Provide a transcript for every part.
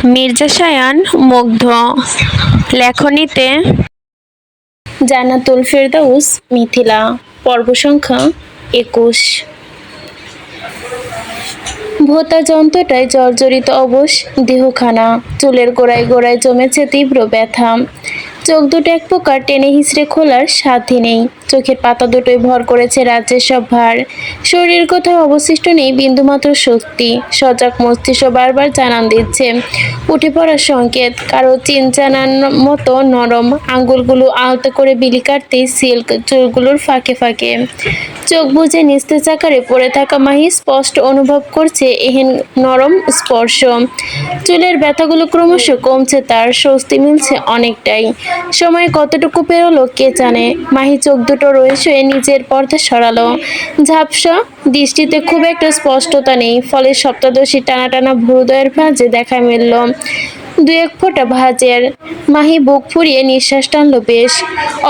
মির্জা শায়ান মুগ্ধ। লেখনীতে জান্নাতুল ফেরদাউস মিথিলা। পর্ব সংখ্যা ২১। ভোঁতা যন্ত্রটায় জর্জরিত অবশ দেহখানা, চুলের গোড়ায় গোড়ায় জমেছে তীব্র ব্যথা। চোখ দুটো এক প্রকার টেনে হিঁচড়ে খোলার সাধ্যই নেই। চোখের পাতা দুটোই ভর করেছে রাজ্যের সব ভার। শরীরের কোথাও অবশিষ্ট নেই বিন্দুমাত্র শক্তি। সজাগ মস্তিষ্ক বারবার জানান দিচ্ছে, উঠে পড়ার সংকেত। কারো চিনচানার মতো নরম আঙ্গুলগুলো আলতো করে বিলি কাটতেই সিল্ক চুলগুলোর ফাঁকে ফাঁকে চোখ বুজে নিস্তেজ আকারে পড়ে থাকা মাহি স্পষ্ট অনুভব করছে এহেন নরম স্পর্শ। চুলের ব্যথাগুলো ক্রমশ কমছে, তার স্বস্তি মিলছে অনেকটাই। সময় কতটুকু পেরোলো কে জানে। মাহি চোখ দুটো রয়েছে নিজের পর্দা সরালো। ঝাপসা দৃষ্টিতে খুব একটা স্পষ্টতা নেই, ফলে সপ্তদশী টানা টানা ভ্রুদয়ের ভাঁজে দেখা মিলল দু এক ফোঁটা ভাঁজের। মাহি বুক ফুরিয়ে নিঃশ্বাস টানল বেশ।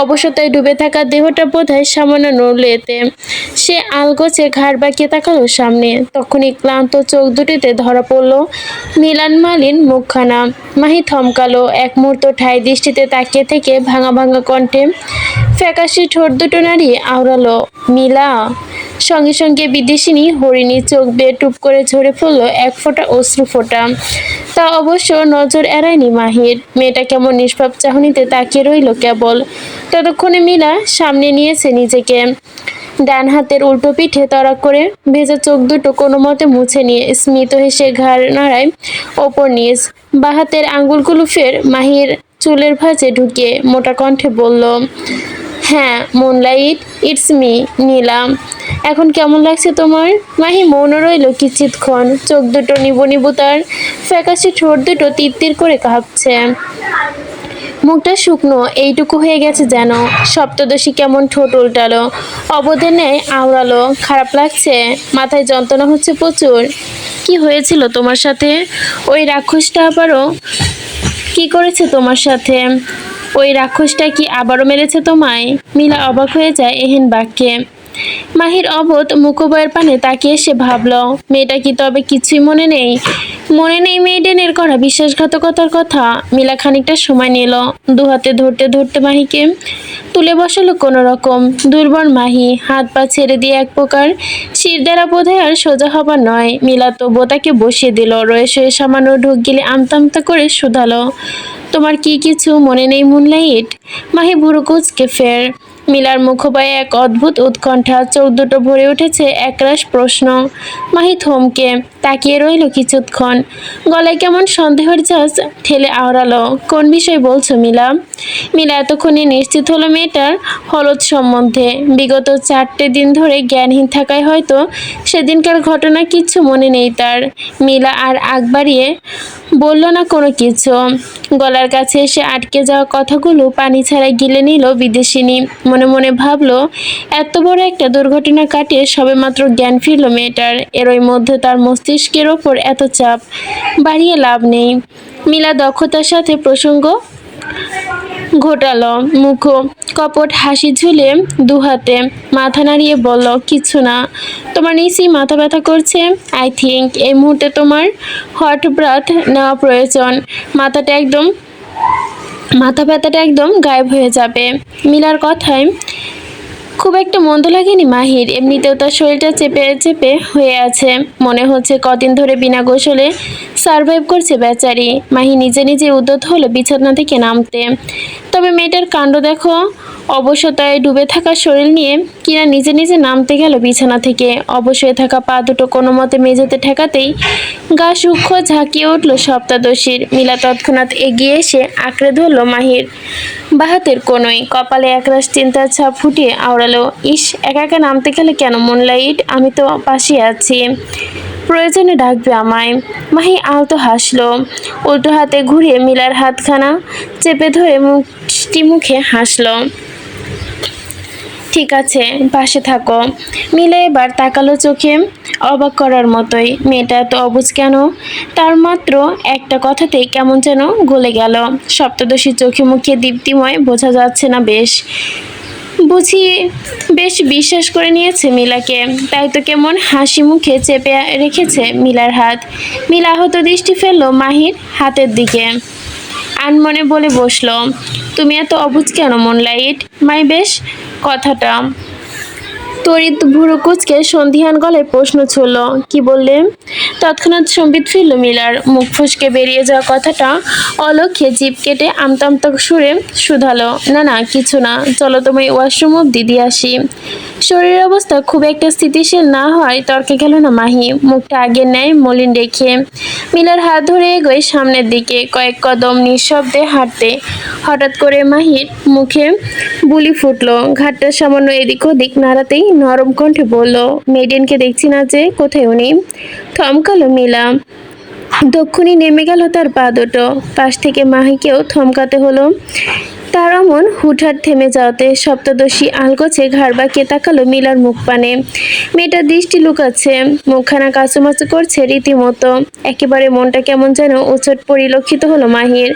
অবশতায় ডুবে থাকা দেহটা বোধহয় সামান্য নড়ল এতে। সে আলগোছে ঘাড় বাঁকিয়ে তাকালো সামনে। তখনই ক্লান্ত চোখ দুটিতে ধরা পড়ল নীলান মালিন মুখখানা। মাহি থমকালো, এক মুহূর্ত ঠাই দৃষ্টিতে তাকিয়ে থেকে ভাঙা ভাঙা কণ্ঠে ফ্যাকাশে ঠোঁট দুটো নাড়িয়ে আওড়ালো, মিলা। সঙ্গে সঙ্গে বিদেশিনী হরিণী চোখ বেয়ে টুপ করে ঝরে পড়ল এক ফোঁটা অশ্রু ফোঁটা। তা অবশ্য নজর এড়ায়নি মাহির। মেয়েটা কেমন নিষ্পাপ চাহনিতে তাকিয়ে রইল কেবল। ততক্ষণে মিলা সামনে নিয়েছে নিজেকে। ডান হাতের উল্টো পিঠে তড়া করে ভেজা চোখ দুটো কোনো মতে মুছে নিয়ে স্মিত হেসে ঘাড় নাড়ায় ওপর নিচ। বাঁ হাতের আঙ্গুলগুলো ফের মাহির চুলের ভাঁজে ঢুকিয়ে মোটা কণ্ঠে বলল, হ্যাঁ মুনলাইট, ইটস মি নীলা। এখন কেমন লাগছে তোমার? মাহি মৌন রইল কিছুক্ষণ। চোখ দুটো নিবু নিবু, তার ফ্যাকাশে ঠোঁট দুটো তিরতির করে কাঁপছে। মুখটা শুকনো, এইটুকু হয়ে গেছে যেন। সপ্তদশী কেমন ঠোঁট উল্টালো, অবধে নেয় আওড়ালো। খারাপ লাগছে? মাথায় যন্ত্রণা হচ্ছে প্রচুর? কি হয়েছিল তোমার সাথে? ওই রাক্ষসটা আবারও কি করেছে তোমার সাথে? ওই রাক্ষসটা কি আবারও মেরেছে তোমায়? মিলা অবাক হয়ে যায় এহেন বাক্যে। মাহির অবোধ মুখবয়ের পানে তাকিয়ে সে ভাবল, মেয়েটা কি তবে কিছুই মনে নেই? মনে নেই মেয়েডেনের করা বিশ্বাসঘাতকতার কথা? মিলা খানিকটা সময় নিল, দুহাতে ধরতে ধরতে মাহিকে তুলে বসালো কোনো রকম। দুর্বল মাহি হাত পা ছেড়ে দিয়ে এক প্রকার শিরদাঁড়া বোধহয় আর সোজা হবার নয়। মিলা তো বোতাকে বসিয়ে দিল, রয়ে শয়ে সামান্য ঢোক গিলে আমতা আমতা করে শুধালো, তোমার কি কিছু মনে নেই মুনলাইট? মাহি ভুরু কুঁচকে ফের। মিলার মুখবায়ে এক অদ্ভুত উৎকণ্ঠা, চোখ দুটো ভরে উঠেছে একরাশ প্রশ্ন। মাহি থমকে তাকিয়ে রইল কিছুক্ষণ। গলায় কেমন সন্দেহের ঝাঁজ ঠেলে আওড়ালো, কোন বিষয় বলছো মিলা? মিলা এতক্ষণে নিশ্চিত হলো মেয়েটার হলদ সম্বন্ধে। বিগত 4টে দিন ধরে জ্ঞানহীন থাকায় হয়তো সেদিনকার ঘটনা কিচ্ছু মনে নেই তার। মিলা আর আগ বাড়িয়ে বলল না কোনো কিছু। গলার কাছে এসে আটকে যাওয়া কথাগুলো পানি ছাড়াই গিলে নিল বিদেশিনী। মনে মনে ভাবলো, এত বড় একটা দুর্ঘটনা কাটিয়ে সবেমাত্র জ্ঞান ফিরল মেয়েটার, এরই মধ্যে তার মস্তিষ্কের ওপর এত চাপ বাড়িয়ে লাভ নেই। মিলা দক্ষতার সাথে প্রসঙ্গ ঘোটালো, মুখ কপট হাসি ঝুলে দুহাতে মাথা নাড়িয়ে বলল, কিছু না। তোমার নিশ্চয়ই মাথা ব্যথা করছে। আই থিঙ্ক এই মুহূর্তে তোমার হট ব্রাথ নেওয়া প্রয়োজন। মাথা ব্যথাটা একদম গায়েব হয়ে যাবে। মিলার কথায় খুব একটা মন্দ লাগেনি মাহির। এমনিতেও তার শরীরটা চেপে চেপে হয়ে আছে, মনে হচ্ছে কদিন ধরে বিনা গোসলে সারভাইভ করছে বেচারি। মাহি নিজে নিজে উদ্যত হলো বিছানা থেকে নামতে। তবে মেয়েটার কাণ্ড দেখো, অবশতায় ডুবে থাকা শরীর নিয়ে কিনা নিজে নিজে নামতে গেল বিছানা থেকে। অবশ্যই থাকা পা দুটো কোনো মতে মেঝেতে ঠেকাতেই গা সূক্ষ্ম ঝাঁকিয়ে উঠল সপ্তদশীর। মিলা তৎক্ষণাৎ এগিয়ে এসে আঁকড়ে ধরল মাহির বাহাতের কোনোই। কপালে একরাশ চিন্তার ছাপ ফুটিয়ে আওড়ালো, ইস, একা একা নামতে গেলে কেন মুনলাইট? আমি তো পাশে আছি, প্রয়োজনে ডাকবে আমায়। মাহি আলতো হাসলো, উল্টো হাতে ঘুরিয়ে মিলার হাতখানা চেপে ধরে মুষ্টি মুখে হাসলো, ঠিক আছে, পাশে থাকো। মিলা এবার তাকালো চোখে অবাক করার মতোই। মেয়েটা এত অবুঝ কেন? তার মাত্র একটা কথাতেই কেমন যেন গলে গেল। সপ্তদশী চোখে মুখে দীপ্তিময়, বোঝা যাচ্ছে না বেশ। বুঝি বেশ বিশ্বাস করে নিয়েছে মিলাকে, তাই তো কেমন হাসি মুখে চেপে রেখেছে মিলার হাত। মিলা আহত দৃষ্টি ফেললো মাহির হাতের দিকে, আনমনে বলে বসলো, তুমি এত অবুঝ কেন মুনলাইট? মাই বেশ কথাটা। তড়িৎ ভুরু কুচকে সন্ধিহান গলায় প্রশ্ন ছুড়ল, কি বললে? তৎক্ষণাৎ সম্বিত ফিরল মিলার, মুখ ফসকে বেরিয়ে যাওয়া কথাটা অলক্ষ্যে জিভ কেটে আমতা আমতা সুরে শুধালো, না না কিছু না, চলো তোমায় ওয়াশরুম অব্দি দিয়ে আসি। শরীরের অবস্থা খুব একটা স্থিতিশীল না হয় তর্কে গেল না মাহি, মুখটা আগের ন্যায় মলিন রেখে। মিলার হাত ধরে এগোয় সামনের দিকে, কয়েক কদম নিঃশব্দে হাঁটতে হঠাৎ করে মাহির মুখে বুলি ফুটলো। ঘাটটা সামান্য এদিক ওদিক নাড়াতেই নরম কণ্ঠে বলল, মেডেনকে দেখছি না যে, কোথায় উনি? থমকালো মিলা, দক্ষিণী নেমে গেল তার পা দুটো। পাশ থেকে মাহিকেও থমকাতে হলো। তার অমন হুটহাট থেমে যাওয়াতে সপ্তদশী আলগোছে ঘাড় বাঁকিয়ে তাকালো মিলার মুখ পানে। মেয়েটা দৃষ্টি লুকাচ্ছে, মুখখানা কাচুমাচু করছে রীতিমতো। একেবারে মনটা কেমন যেন উচট পরিলক্ষিত হলো মাহির।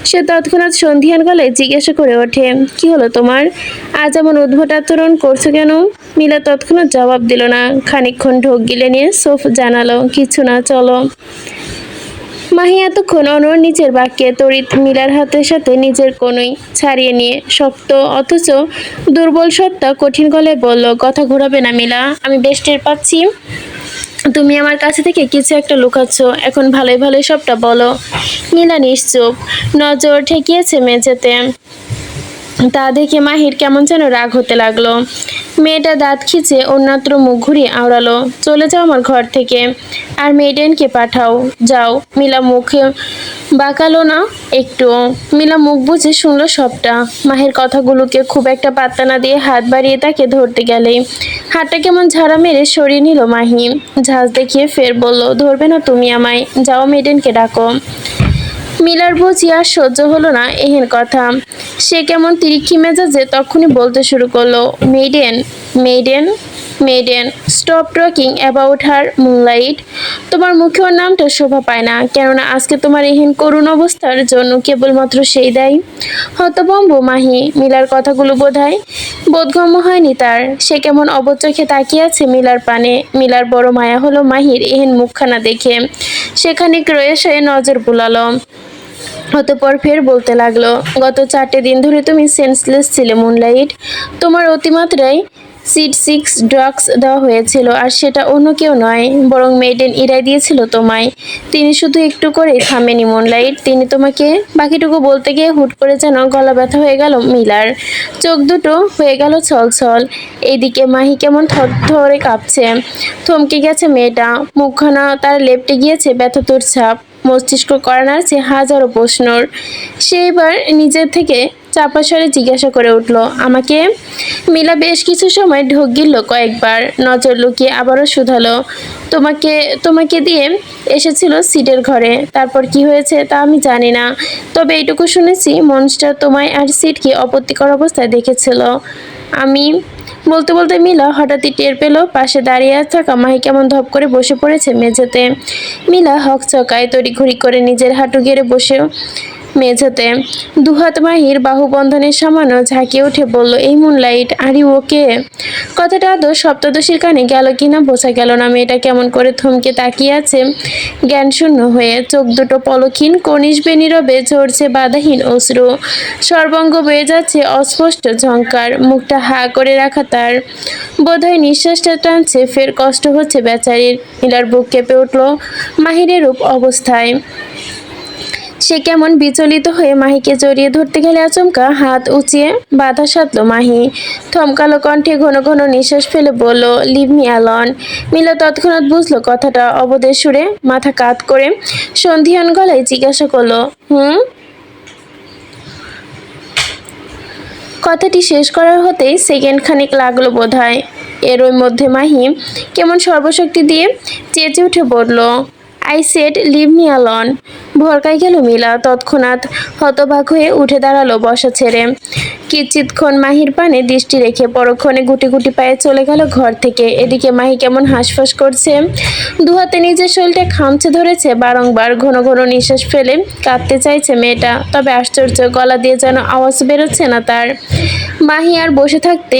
সে তৎক্ষণাৎ সন্ধিয়ান গলায় জিজ্ঞাসা করে ওঠে, কি হলো তোমার? আজ এমন উদ্ভট আচরণ করছো কেন? মিলা তৎক্ষণাৎ জবাব দিল না, খানিকক্ষণ ঢোক গিলে নিয়ে সোফ জানালো, কিছু না, চলো। মাহি এতক্ষণ অনর নিচের বাক্যে তড়িৎ মিলার হাতের সাথে নিজের কোনই ছাড়িয়ে নিয়ে শক্ত অথচ দুর্বল সত্তা কঠিন গলায় বলল, কথা ঘোরাবে না মিলা, আমি বেশ টের পাচ্ছি তুমি আমার কাছে থেকে কিছু একটা লুকাচ্ছ, এখন ভালোই ভালোই সবটা বলো। মিলা নিশ্চুপ, নজর ঠেকিয়েছে মেঝেতে। তা দেখে মাহির কেমন যেন রাগ হতে লাগলো। মেয়েটা দাঁত খিচে অন্যত্র মুখ ঘুরিয়ে আওড়ালো, চলে যাও আমার ঘর থেকে, আর মেডেনকে পাঠাও, যাও। মিলা মুখে বাঁকালো না একটু। মিলা মুখ বুঝে শুনলো সবটা। মাহির কথাগুলোকে খুব একটা পাত্তা না দিয়ে হাত বাড়িয়ে তাকে ধরতে গেলেই হাতটা কেমন ঝাড়া মেরে সরিয়ে নিল মাহি। ঝাঁজ দেখিয়ে ফের বলল, ধরবে না তুমি আমায়, যাও মেডেনকে ডাকো। মিলার বুঝি আর সহ্য হলো না এহেন কথা। সে কেমন তিরিক্ষি মেজাজে তখনই বলতে শুরু করলো, maiden, maiden, maiden, stop talking about her moonlight. তোমার মুখে ওর নামটা শোভা পায় না, কেননা আজকে তোমার এহেন করুণ অবস্থার জন্য কেবলমাত্র সেই দায়ী। হতভম্ব মাহি, মিলার কথাগুলো বোধহয় বোধগম্য হয়নি তার। সে কেমন অবচ চোখে তাকিয়ে আছে মিলার পানে। মিলার বড় মায়া হলো মাহির এহেন মুখখানা দেখে। সেখানে রয়ে সে নজর বুলালো। অতঃপর ফের বলতে লাগলো, গত 4টে দিন ধরে তুমি সেন্সলেস ছিলে মুনলাইট। তোমার অতিমাত্রায় সিড 6 ড্রাগস দেওয়া হয়েছিল, আর সেটা অন্য কেউ নয়, বরং মেডেন ইরাই দিয়েছিল তোমায়। তিনি শুধু একটু করে থামেনি মুনলাইট, তিনি তোমাকে। বাকিটুকু বলতে গিয়ে হুট করে যেন গলা ব্যথা হয়ে গেল মিলার, চোখ দুটো হয়ে গেল ছলছল। এইদিকে মাহি কেমন থরথরে কাঁপছে, থমকে গেছে মেয়েটা, মুখখানা তার লেপটে গিয়েছে ব্যথাতুর ছাপ। মস্তিষ্ক করা নাড়ছে হাজারো প্রশ্নর। সে এবার নিজের থেকে চাপা স্বরে জিজ্ঞাসা করে উঠল, আমাকে? মিলা বেশ কিছু সময় ঢোক গিলল কয়েকবার, নজর লুকিয়ে আবারও শুধালো, তোমাকে তোমাকে দিয়ে এসেছিল সিটের ঘরে, তারপর কি হয়েছে তা আমি জানি না, তবে এইটুকু শুনেছি মনস্টার তোমায় আর সিটকে অপত্তিকর অবস্থায় দেখেছিল। আমি বলতে বলতে মিলা হঠাৎই টের পেল পাশে দাঁড়িয়ে থাকা মাহি কেমন ধপ করে বসে পড়েছে মেঝেতে। মিলা হকচকায় তড়িঘড়ি করে নিজের হাঁটু গেড়ে বসে মেঝেতে, দুহাত মাহির বাহুবন্ধনের সামান্য ঝাঁকিয়ে উঠে বলল, এই মুনলাইট, আর ইউ ওকে? কথাটা আদৌ সপ্তদশীর কানে গেল কিনা বোঝা গেল না। মেয়েটা কেমন করে থমকে তাকিয়ে আছে জ্ঞানশূন্য হয়ে, চোখ দুটো পলকহীন, কনিষ্বে নীরবে ঝরছে বাধাহীন অশ্রু, সর্বাঙ্গ বয়ে যাচ্ছে অস্পষ্ট ঝংকার। মুখটা হা করে রাখা তার, বোধহয় নিঃশ্বাসটা টানছে, ফের কষ্ট হচ্ছে বেচারির। মিলার বুক কেঁপে উঠল মাহিরের রূপ অবস্থায়। সে কেমন বিচলিত হয়ে মাহিকে জড়িয়ে ধরতে গেলে আচমকা হাত উঁচিয়ে বাধা সাধল মাহি। থমকালো কণ্ঠে ঘন ঘন নিঃশ্বাস ফেলে বলল, লিভ মি অ্যালন। মিলা তৎক্ষণাৎ বুঝলো কথাটা, অবদের সুরে মাথা কাত করে সন্ধিহান গলায় জিজ্ঞাসা করলো, কথাটি শেষ করার হতেই সেকেন্ড খানিক লাগলো বোধহয়। এরই মধ্যে মাহি কেমন সর্বশক্তি দিয়ে চেঁচে উঠে বলল, I said leave me alone. ভরকাই গেল মিলা। তৎক্ষণাৎ হতবাক হয়ে উঠে দাঁড়ালো বসা ছেড়ে। কিঞ্চিৎক্ষণ মাহির পানে দৃষ্টি রেখে পরক্ষণে গুটি গুটি পায়ে চলে গেল ঘর থেকে। এদিকে মাহি কেমন হাঁসফাঁস করছে, দুহাতে নিজের শরীরটা খামচে ধরেছে, বারংবার ঘন ঘন নিঃশ্বাস ফেলে কাঁদতে চাইছে মেয়েটা। তবে আশ্চর্য, গলা দিয়ে যেন আওয়াজ বেরোচ্ছে না তার। মাহি আর বসে থাকতে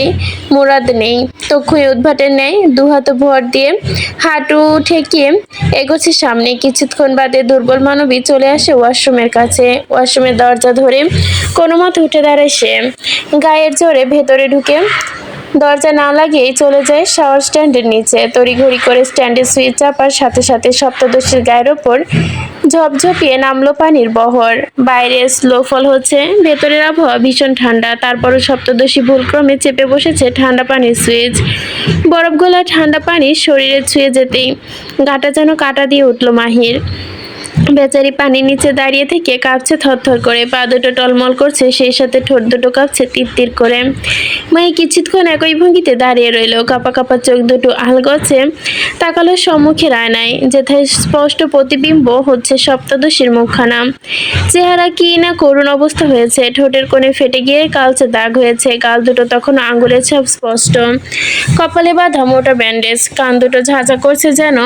মুরাদ নেই। তক্ষুই উদ্ভাটের ন্যায় দুহাতে ভর দিয়ে হাঁটু ঠেকিয়ে এগোচ্ছে সামনে। কিছুক্ষণ বাদে দুর্বল মানবী চলে আসে ওয়াশরুমের কাছে। ওয়াশরুমের দরজা ধরে কোনো মতে উঠে দাঁড়ায় সে। গায়ের জোরে ভেতরে ঢুকে দরজা না লাগিয়েই চলে যায় শাওয়ার স্ট্যান্ডের নিচে। তড়িঘড়ি করে স্ট্যান্ডের সুইচ চাপার সাথে সাথে সপ্তদশীর গায়ের ওপর ঝপঝপিয়ে নামলো পানির বহর। বাইরে স্নোফল হচ্ছে, ভেতরের আবহাওয়া ভীষণ ঠান্ডা। তারপরও সপ্তদশী ভুলক্রমে চেপে বসেছে ঠান্ডা পানির সুইচ। বরফ গলা ঠান্ডা পানি শরীরে ছুঁয়ে যেতেই গাটা যেন কাটা দিয়ে উঠল মাহির। বেচারি পানির নিচে দাঁড়িয়ে থেকে কাঁপছে থরথর করে, পা দুটো টলমল করছে, সেই সাথে ঠোঁট দুটো কাঁপছে তিরতির করে। মাহি কিছুক্ষণ একই ভঙ্গিতে দাঁড়িয়ে রইল। কাঁপা কাঁপা চোখ দুটো আলগোছে তাকালো সম্মুখের আয়নায়, যেথায় স্পষ্ট প্রতিবিম্ব হচ্ছে সপ্তদশীর মুখখানা। চেহারা কি না করুণ অবস্থা হয়েছে, ঠোঁটের কোণে ফেটে গিয়ে কালচে দাগ হয়েছে, গাল দুটো তখনও আঙুলের ছাপ স্পষ্ট, কপালে বাঁধা মোটা ব্যান্ডেজ, কান দুটো ঝাঁঝা করছে যেন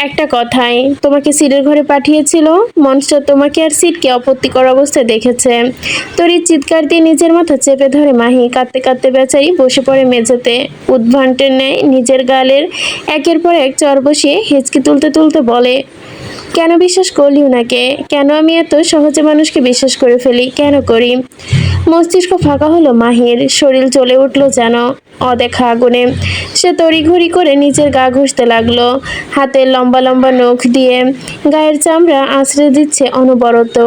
একটা কথাই। তোমাকে সিটের ঘরে পাঠিয়েছিল, মনস্টার তোমাকে আর সিটকে অপত্তিকর অবস্থায় দেখেছে। তরির চিৎকার দিয়ে নিজের মাথা চেপে ধরে মাহি। কাঁদতে কাঁদতে বেচারি বসে পড়ে মেঝেতে। উদ্ভ্রান্তের ন্যায় নিজের গালের একের পর এক চর বসিয়ে হেঁচকি তুলতে তুলতে বলে, কেন বিশ্বাস করলি উনাকে? কেন আমি এত সহজে মানুষকে বিশ্বাস করে ফেলি? কেন করি? মস্তিষ্ক ফাঁকা হলো মাহির, শরীর জ্বলে উঠল যেন অদেখা আগুনে। সে তড়িঘড়ি করে নিজের গা ঘষতে লাগলো, হাতের লম্বা লম্বা নখ দিয়ে গায়ের চামড়া আঁচড়ে দিচ্ছে অনবরত।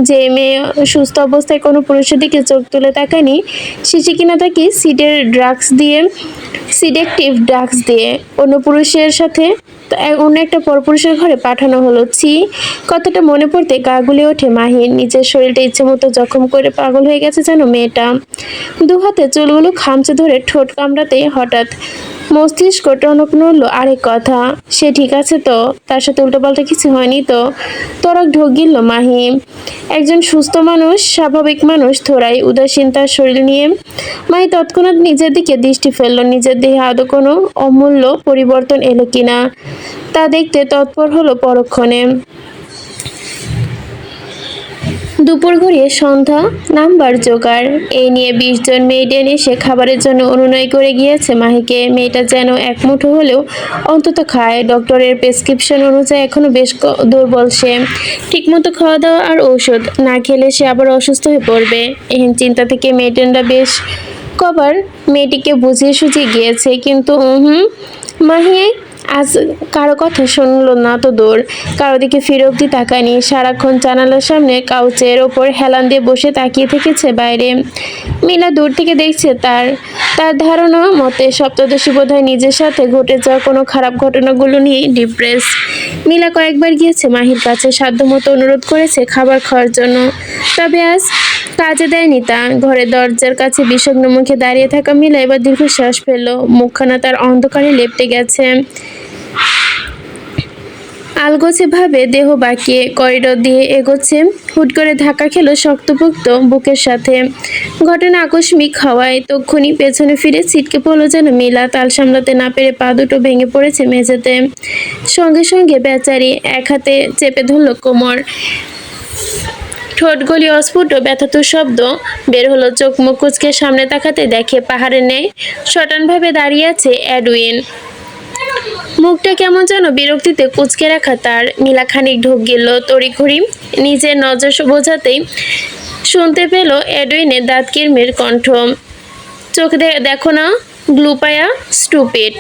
যে মেয়ে সুস্থ অবস্থায় কোনো পুরুষের দিকে চোখ তুলে তাকায়নি, সে কিনা তাকে সিডেকটিভ ড্রাগস দিয়ে অন্য পুরুষের সাথে অন্য একটা পরপুরুষের ঘরে পাঠানো হলো। ছি, কতটা মনে পড়তে গা গুলে ওঠে মাহির। নিজের শরীরটা ইচ্ছে মতো জখম করে পাগল হয়ে গেছে যেন মেয়েটা। দু হাতে চুলগুলো খামচে ধরে ঠোঁট কামড়াতে হঠাৎ মস্তিষ্ক টনক নড়ল আরেক কথা, সে ঠিক আছে তো? তার সাথে উল্টোপাল্টা কিছু হয়নি তো? তরক ঢোক গিলল মাহি। একজন সুস্থ মানুষ, স্বাভাবিক মানুষ থোড়াই উদাসীন তার শরীর নিয়ে। মাহি তৎক্ষণাৎ নিজের দিকে দৃষ্টি ফেলল, নিজের দেহে আদৌ কোনো অমূল্য পরিবর্তন এলো কিনা তা দেখতে তৎপর হলো পরক্ষণে। দুপুর গড়িয়ে সন্ধ্যা নামবার জোগাড়। এই নিয়ে 20 জন মেয়েডেন এসে খাবারের জন্য অনুনয় করে গিয়েছে মাহিকে। মেয়েটা যেন এক মুঠো হলেও অন্তত খায়। ডক্টরের প্রেসক্রিপশন অনুযায়ী এখনো বেশ দুর্বল সে। ঠিকমতো খাওয়া দাওয়া আর ঔষধ না খেলে সে আবার অসুস্থ হয়ে পড়বে। এহেন চিন্তা থেকে মেয়েডেনরা বেশ কবার মেয়েটিকে বুঝিয়ে সুঝিয়ে গিয়েছে, কিন্তু মাহি আজ কারো কথা শুনলো না তো দূর, কারো দিকে ফিরে অব্দি তাকায়নি। সারাক্ষণ জানালার সামনে কাউচের ওপর হেলান দিয়ে বসে তাকিয়ে থেকেছে বাইরে। মিলা দূর থেকে দেখছে। তার ধারণা মতে সপ্তদশী বোধহয় নিজের সাথে ঘটে যাওয়া কোনো খারাপ ঘটনাগুলো নিয়ে ডিপ্রেস। মিলা কয়েকবার গিয়েছে মাহির কাছে, সাধ্যমতো অনুরোধ করেছে খাবার খাওয়ার জন্য, তবে আজ কাজে দেয়নি তা। ঘরের দরজার কাছে বিষণ্ণ মুখে দাঁড়িয়ে থাকা মিলা এবার দীর্ঘশ্বাস ফেলল। মুখখানা তার অন্ধকারে লেপ্টে গেছে। আলগোছে ভাবে দেহ বাঁকিয়ে করিডোর দিয়ে এগোচ্ছে। হুট করে ধাক্কা খেলো শক্তপোক্ত বুকের সাথে। ঘটনা আকস্মিক হওয়ায় তক্ষুনি পেছনে ফিরে ছিটকে পড়লো যেন মিলা। তাল সামলাতে না পেরে পা দুটো ভেঙে পড়েছে মেঝেতে। সঙ্গে সঙ্গে বেচারি এক হাতে চেপে ধরলো কোমর। ঠোঁট গলি অস্ফুট ব্যথাতুর শব্দ বের হলো। চোখ মুখ কুঁচকে সামনে তাকাতে দেখে পাহাড়ের ন্যায় শটানভাবে দাঁড়িয়ে আছে এডউইন। মুখটা কেমন যেন বিরক্তিতে কুঁচকে রাখা তার। মিলা খানিক ঢোক গেল। তড়িঘড়ি নিজের নজর বোঝাতেই শুনতে পেল এডউইনের দাঁত কিরমির কণ্ঠ, চোখ দেখো না গ্লুপায়া স্টুপিড।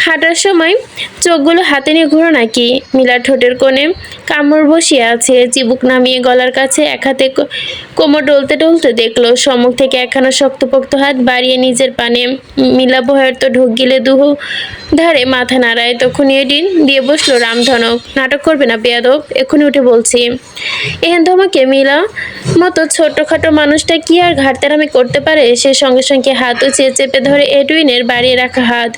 হাঁটার সময় চোখগুলো হাতে নিয়ে ঘোরো নাকি? মিলার ঠোঁটের কোণে কামড় বসিয়ে আছে, চিবুক নামিয়ে গলার কাছে এক হাতে কোমর ডলতে ডলতে দেখলো সম্মুখ থেকে একখানা শক্তপোক্ত হাত বাড়িয়ে নিজের পানে। মিলা ভয়ার্ত ঢোক গিলে দুহু ধারে মাথা নাড়ায়। তখন এডিন দিয়ে বসলো রামধনক। নাটক করবে না বেয়াদব, এক্ষুনি উঠে বলছি। এহেন ধমকে মিলা মতো ছোট্টখাটো মানুষটা কি আর ঘাটতেরামি করতে পারে? সে সঙ্গে সঙ্গে হাত উঁচিয়ে চেপে ধরে এডউইনের বাড়িয়ে রাখা হাত।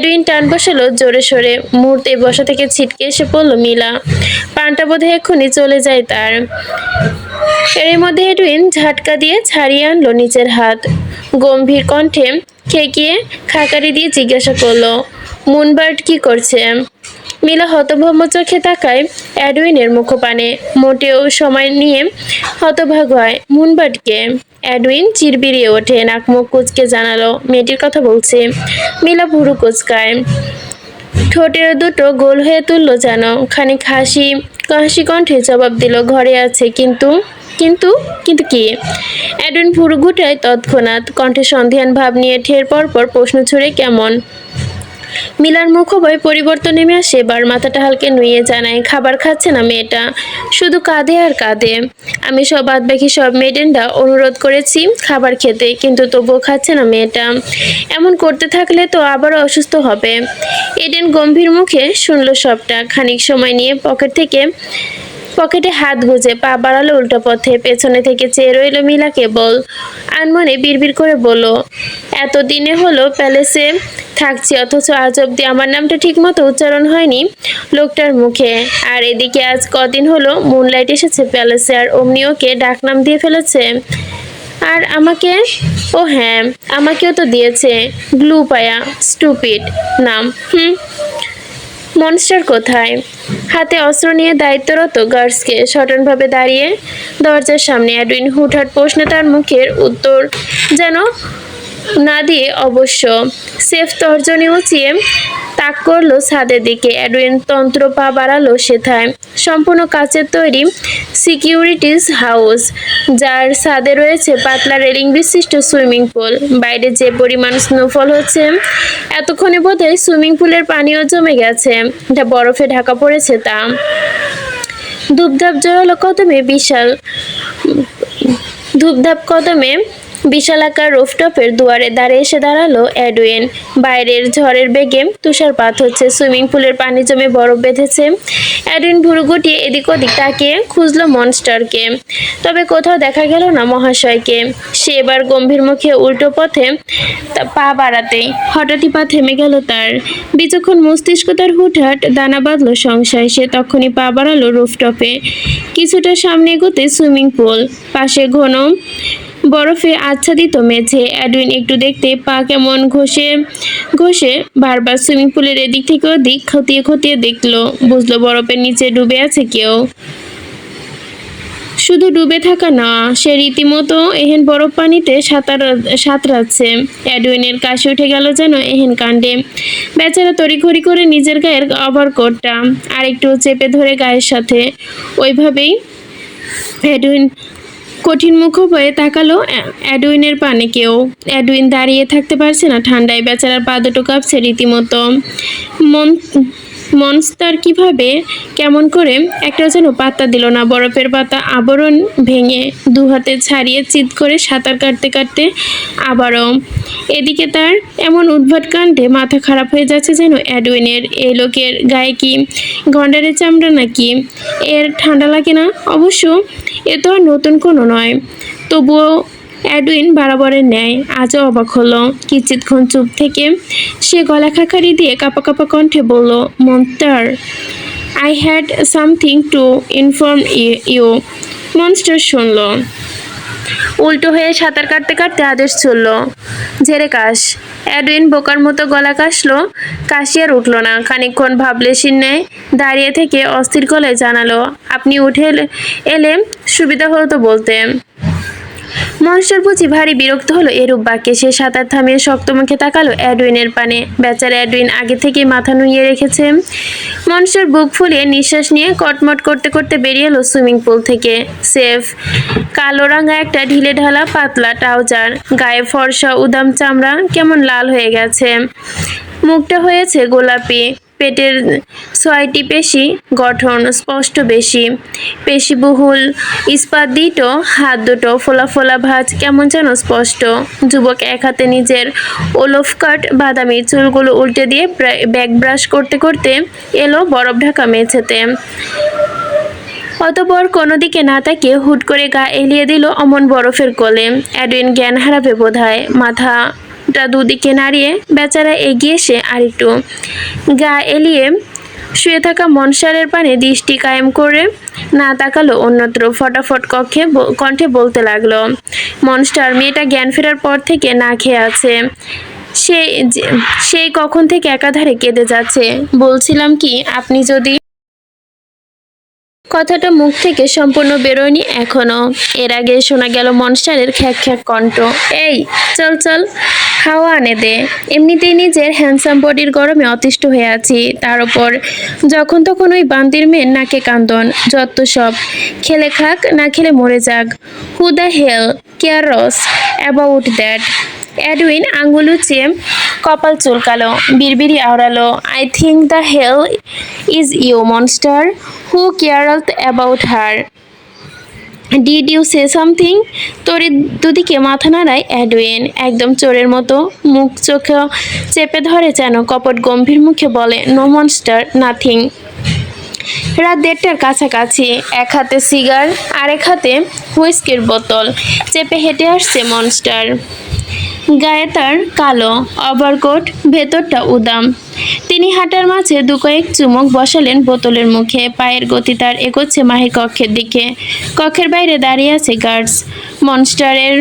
এডুইন টান বসালো জোরে সোরে। মুহূর্তে বসা থেকে ছিটকে এসে পড়ল মিলা। প্রাণটা বোধহয় এক্ষুনি চলে যায় তার। এর মধ্যে এডুইন ঝাটকা দিয়ে ছাড়িয়ে আনলো নিচের হাত। গম্ভীর কণ্ঠে খেকিয়ে খাকারি দিয়ে জিজ্ঞাসা করলো, মুনবার্ড কি করছে? মিলা হতভম্ব চোখে তাকায় এডুইনের মুখপানে। মোটেও সময় নিয়ে হতভাগ হয়। মুনবার্ডকে? এডুইন চিরবিরিয়ে ওঠে, নাক মুখ কুচকে জানালো, মেয়েটির কথা বলছে। মিলা ভুরু কুচকায়, ঠোঁটের দুটো গোল হয়ে তুললো যেন। খানিক হাসি কণ্ঠে জবাব দিল, ঘরে আছে। কিন্তু কিন্তু কিন্তু কি? এডুইন ভুরু ঘুটায় তৎক্ষণাৎ, কণ্ঠে সন্ধিহান ভাব নিয়ে ঠের পর প্রশ্ন ছুড়ে কেমন। মিলার মুখোভয় পরিবর্তন নেমে আসে। এবার মাথাটা হালকে নুয়ে জানায়, খাবার খাচ্ছে না মেয়েটা, শুধু কাঁদে আর কাঁদে। আমি বাকি সব মেয়েডেনরা অনুরোধ করেছি খাবার খেতে, কিন্তু তবুও খাচ্ছে না মেয়েটা। এমন করতে থাকলে তো আবারও অসুস্থ হবে। এডেন গম্ভীর মুখে শুনল সবটা। খানিক সময় নিয়ে পকেটে হাত গুজে পা বাড়ালো উল্টো পথে। পেছনে থেকে চেয়ে রইল মিলা কেবল। আনমনে বিড়বিড় করে বলল, এতদিনে হলো প্যালেসে থাকছি, অথচ আজ অব্দি আমার নামটা ঠিক মতো উচ্চারণ হয়নি লোকটার মুখে। আর এদিকে আজ কদিন হলো মুনলাইট এসেছে প্যালেসে, আর অমনি ওকে ডাকনাম দিয়ে ফেলেছে। আর আমাকে? ও হ্যাঁ, আমাকেও তো দিয়েছে, গ্লু পায়া, স্টুপিড নাম। মনস্টার কোথায়? হাতে অস্ত্র নিয়ে দায়িত্বরত গার্ডসকে সটনভাবে দাঁড়িয়ে দরজার সামনে। এডুইন হুটহাট প্রশ্নে তার মুখের উত্তর যেন না দিয়ে অবশ্য সেফ তর্জনী উঁচিয়ে তাক করলো ছাদের দিকে। এডুইন তন্ত্র পা বাড়ালো সেথায়। সম্পূর্ণ কাচের তৈরি সিকিউরিটিজ হাউস, যার ছাদে রয়েছে পাতলা রেলিং বিশিষ্ট সুইমিং পুল। বাইরে যে পরিমাণ স্নোফল হচ্ছে, এতক্ষণে বোধহয় সুইমিং পুলের পানিও জমে গেছে, এটা বরফে ঢাকা পড়েছে তা। ধূপধাপ জোরালো কদমে বিশালাকার রুফটপের দুয়ারে এসে দাঁড়ালো এডুইন। বাইরের ঝড়ের বেগে তুষারপাত হচ্ছে, সুইমিং পুলের পানি জমে বরফ বেঁধেছে। এডুইন ভুরু গুটিয়ে এদিক ওদিক তাকিয়ে খুঁজলো মনস্টারকে, তবে কোথাও দেখা গেল না মহাশয়কে। সে এবার গম্ভীর মুখে উল্টো পথে পা বাড়াতেই হঠাৎই পা থেমে গেল তার। বিচক্ষণ মস্তিষ্ক তার হুটহাট দানা বাঁধলো সংশয়। সে তখনই পা বাড়ালো রুফটপে। কিছুটা সামনে এগোতে সুইমিং পুল, পাশে ঘন বরফে আচ্ছাদিত মেঝে। এডুইন একটু দেখতে পা কেমন ঘষে বারবার সুইমিং পুলের এদিক থেকে ওদিক খতিয়ে দেখলো। বুঝলো বরফের নিচে ডুবে আছে কেউ। শুধু ডুবে থাকা না, সে রীতিমতো এহেন বরফ পানিতে সাঁতরাচ্ছে। এডুইনের কাশি উঠে গেল যেন এহেন কাণ্ডে। বেচারা তড়িঘড়ি করে নিজের গায়ের ওভারকোটটা আরেকটু চেপে ধরে গায়ের সাথে। ওইভাবেই এডুইন কঠিন মুখোপায়ে তাকালো এডুইনের পানে কেউ। এডুইন দাঁড়িয়ে থাকতে পারছে না ঠান্ডায়। বেচারার পা দুটো কাঁপছে রীতিমতো। মনস্টার কিভাবে কেমন করে একটা যেন পাত্তা দিল না। বরফের পাতা আবরণ ভেঙে দু হাতে ছাড়িয়ে চিৎ করে সাঁতার কাটতে আবারও। এদিকে তার এমন উদ্ভট কাণ্ডে মাথা খারাপ হয়ে যাচ্ছে যেন এডুইনের। এই লোকের গায়ে কি গন্ডারের চামড়া নাকি? এর ঠান্ডা লাগে না? অবশ্য এ তো আর নতুন কোনো নয়। তবুও এডুইন বরাবরের ন্যায় আজও অবাক হলো। কিছুক্ষণ চুপ থেকে সে গলা খাকারি দিয়ে কাঁপা কণ্ঠে বলল, monster, I had something to inform you. Monster শুনল। উল্টো হয়ে সাঁতার কাটতে আদেশ চলল, ঝেড়ে কাশ। এডুইন বোকার মতো গলা কাশলো, কাশি আর উঠল না। খানিকক্ষণ ভাবলেশীর ন্যায় দাঁড়িয়ে থেকে অস্থির গলায় জানালো, আপনি উঠে এলে সুবিধা হতো বলতে। মনস্টার বুঝি ভারী বিরক্ত হলো এরূপ বাক্যে। সে সাঁতার থামিয়ে শক্ত মুখে তাকালো এডুইনের পানে। বেচারা এডুইন আগে থেকেই মাথা নুইয়ে রেখেছে। মনস্টার বুক ফুলিয়ে নিঃশ্বাস নিয়ে কটমট করতে বেরিয়ে এলো সুইমিং পুল থেকে। সেফ কালো রাঙা একটা ঢিলে ঢালা পাতলা ট্রাউজার, গায়ে ফর্সা উদাম চামড়া কেমন লাল হয়ে গেছে, মুখটা হয়েছে গোলাপি। পেটের 6টি পেশি গঠন স্পষ্ট বেশি, পেশিবহুল ইস্পাতদীট হাত দুটো ফোলা ভাঁজ কেমন যেন স্পষ্ট। যুবক এক হাতে নিজের ওলফকাট বাদামি চুলগুলো উল্টে দিয়ে ব্যাক ব্রাশ করতে এলো বরফ ঢাকা মেঝেতে। অতঃপর কোনো দিকে না তাকিয়ে হুট করে গা এলিয়ে দিল অমন বরফের কোলে। এডুইন জ্ঞান হারাবে বোধহয়। মাথা চুলটা দুদিকে নাড়িয়ে বেচারা এগিয়ে এসে আরেকটু গা এলিয়ে শুয়ে থাকা মনসারের পানে দৃষ্টি কায়েম করে না তাকালো অন্যত্র। ফটাফট কণ্ঠে বলতে লাগলো, মনস্টার, মেয়েটা জ্ঞান ফেরার পর থেকে না খেয়ে আছে। সেই কখন থেকে একাধারে কেঁদে যাচ্ছে। বলছিলাম কি, আপনি যদি কথাটা মুখ থেকে সম্পূর্ণ বেরোয়নি এখনো। এর আগে শোনা গেল মনস্টারের খ্যাক খ্যাক কণ্ঠ, এই চল চল, হাওয়া আনে দে। এমনিতেই নিজের হ্যান্ডসাম বডির গরমে অতিষ্ঠ হয়ে আছি, তার উপর যখন তখন ওই বান্দির মেয়ের নাকে কান্দন, যত সব। খেলে খাক, না খেলে মরে যাক। Who the hell cares about that? Edwin আঙুল উঁচিয়ে কপাল চুলকালো, বিড়বিড়ি আওড়ালো, I think the hell is you monster. Who cares about her? Did you say something? তরি দুদিকে মাথা নাড়ায় এডউইন, একদম চোরের মতো মুখ চোখ চেপে ধরে যেন, কপট গম্ভীর মুখে বলে, নো মনস্টার, নাথিং। রাত 1:30টার কাছাকাছি। এক হাতে সিগার, আরেক হাতে হুইস্কির বোতল চেপে হেঁটে আসছে মনস্টার। গায়ে তার কালো ওভারকোট, ভেতরটা উদাম। তিনি হাঁটার মাঝে দু কয়েক চুমুক বসালেন বোতলের মুখে। পায়ের গতি তার এগোচ্ছে মাহির কক্ষের দিকে। কক্ষের বাইরে দাঁড়িয়ে আছে গার্ডস। মনস্টারের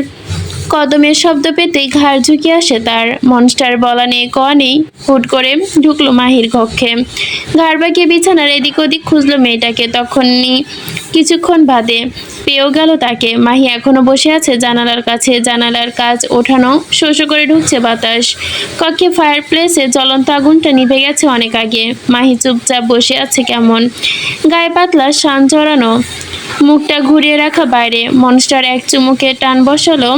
কদমের শব্দ পেতেই ঘাড় ঝুঁকে আসে তার। মনস্টার বলা নেই কওয়া নেই হুট করে ঢুকলো মাহির কক্ষে। ঘাড় বাঁকিয়ে বিছানার এদিক ওদিক খুঁজলো মেয়েটাকে। তখনই কিছুক্ষণ বাদে পেয়েও গেল তাকে। মাহি এখনো বসে আছে জানালার কাছে। জানালার কাজ ওঠানো, শো শো করে ঢুকছে বাতাস। কক্ষে ফায়ার প্লেসে জ্বলন্ত আগুনটা নিভে গেছে অনেক আগে। মাহি চুপচাপ বসে আছে কেমন, গায়ে পাতলা শান জড়ানো, মুখটা ঘুরিয়ে রাখা বাইরে। মনস্টার এক চুমুকে টান বসালো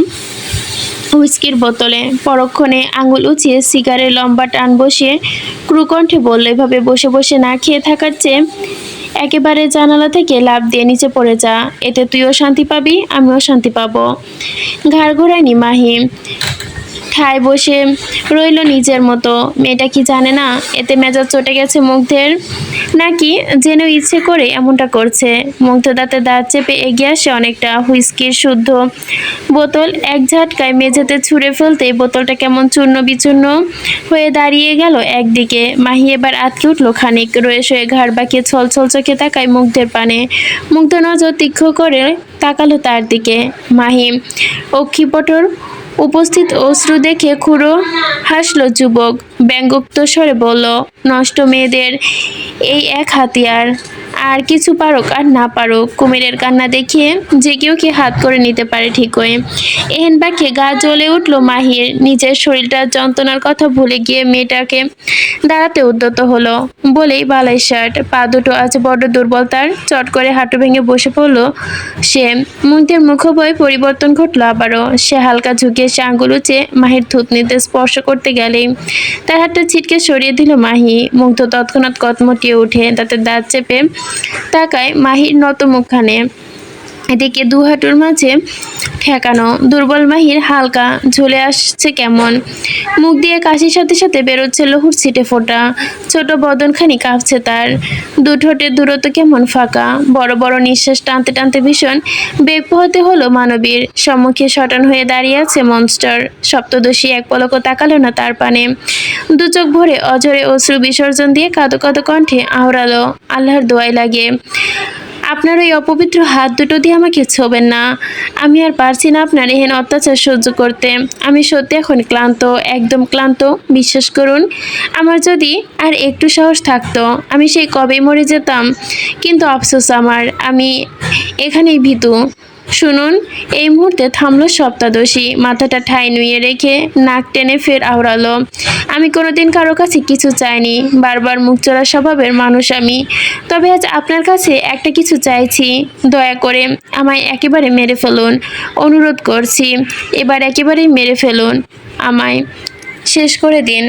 হুইস্কির বোতলে, পরক্ষণে আঙুল উঁচিয়ে সিগারের লম্বা টান বসিয়ে ক্রুকণ্ঠে বলল, এভাবে বসে বসে না খেয়ে থাকার চেয়ে একেবারে জানালা থেকে লাফ দিয়ে নিচে পড়ে যা। এতে তুইও শান্তি পাবি, আমিও শান্তি পাবো। ঘাড় ঘোরায়নি মাহি, ঠায় বসে রইল নিজের মতো। মেয়েটা কি জানে না এতে মেজাজ চটে গেছে মুগ্ধের, নাকি জেনেও ইচ্ছে করে এমনটা করছে? মুগ্ধ দাঁতে দাঁত চেপে এগিয়ে আসে অনেকটা। হুইস্কির শুদ্ধ বোতল এক ঝাটকায় মেঝেতে ছুঁড়ে ফেলতেই বোতলটা কেমন চূর্ণ বিচূর্ণ হয়ে দাঁড়িয়ে গেল একদিকে। মাহি এবার আটকে উঠল খানিক, রয়ে শয়ে ঘাড় বাঁকিয়ে ছলছল চোখে তাকায় মুগ্ধের পানে। মুগ্ধ নজর তীক্ষ্ণ করে তাকালো তার দিকে। মাহি অক্ষিপটর উপস্থিত অশ্রু দেখে খুড়ো হাসল যুবক। ব্যঙ্গোক্ত স্বরে বলল, নষ্ট মেয়েদের এই এক হাতিয়ার। আর কিছু পারুক আর না পারুক, কুমিরের কান্না দেখিয়ে যে কেউ কি হাত করে নিতে পারে ঠিকই। এহেন বাক্যে গা জ্বলে উঠল মাহির। নিজের শরীরটার যন্ত্রণার কথা ভুলে গিয়ে মেয়েটাকে দাঁড়াতে উদ্যত হলো বলেই বালাই শার্ট। পা দুটো আজ বড্ড দুর্বল তার। চট করে হাঁটু ভেঙে বসে পড়ল সে। মুগ্ধের মুখবয় পরিবর্তন ঘটল আবারও। সে হালকা ঝুঁকে সে আঙুল উঁচে মাহির থুতনিতে স্পর্শ করতে গেলেই তার হাতটা ছিটকে সরিয়ে দিল মাহি। মুগ্ধ তৎক্ষণাৎ কটমটিয়ে উঠে তাতে দাঁত চেপে তাকায় মাহির নত মুখখানে। এদিকে দু হাঁটুর মাঝে ঠেকানো দুর্বল মাহির হালকা ঝুলে আসছে কেমন। মুখ দিয়ে কাশির সাথে সাথে বেরোচ্ছে লহুর ছিটে ফোটা। ছোট বদনখানি কাঁপছে তার। দু ঠোঁটের দূরত্ব কেমন ফাঁকা। বড় বড় নিঃশ্বাস টানতে টানতে ভীষণ বেগ পোহাতে হলো মানবীর। সম্মুখে শটান হয়ে দাঁড়িয়ে আছে মনস্টার। সপ্তদশী এক পলকও তাকালো না তার পানে। দু চোখ ভরে অঝরে অশ্রু বিসর্জন দিয়ে কাঁদো কাঁদো কণ্ঠে আওড়ালো, আল্লাহর দোয়াই লাগে, আপনার ওই অপবিত্র হাত দুটো দিয়ে আমাকে ছোবেন না। আমি আর পারছি না আপনার এহেন অত্যাচার সহ্য করতে। আমি সত্যি এখন ক্লান্ত, একদম ক্লান্ত। বিশ্বাস করুন, আমার যদি আর একটু সাহস থাকতো আমি সেই কবেই মরে যেতাম। কিন্তু আফসোস আমার, আমি এখানেই ভীতু। শুনুন। এই মুহূর্তে থামলো সপ্তাদশী। মাথাটা ঠায় নুয়ে রেখে নাক টেনে ফের আওড়ালো, আমি কোনোদিন কারো কাছে কিছু চাইনি। বারবার মুখ চোরা স্বভাবের মানুষ আমি। তবে আজ আপনার কাছে একটা কিছু চাইছি। দয়া করে আমায় একেবারে মেরে ফেলুন, অনুরোধ করছি। এবার একেবারেই মেরে ফেলুন, আমায় শেষ করে দিন।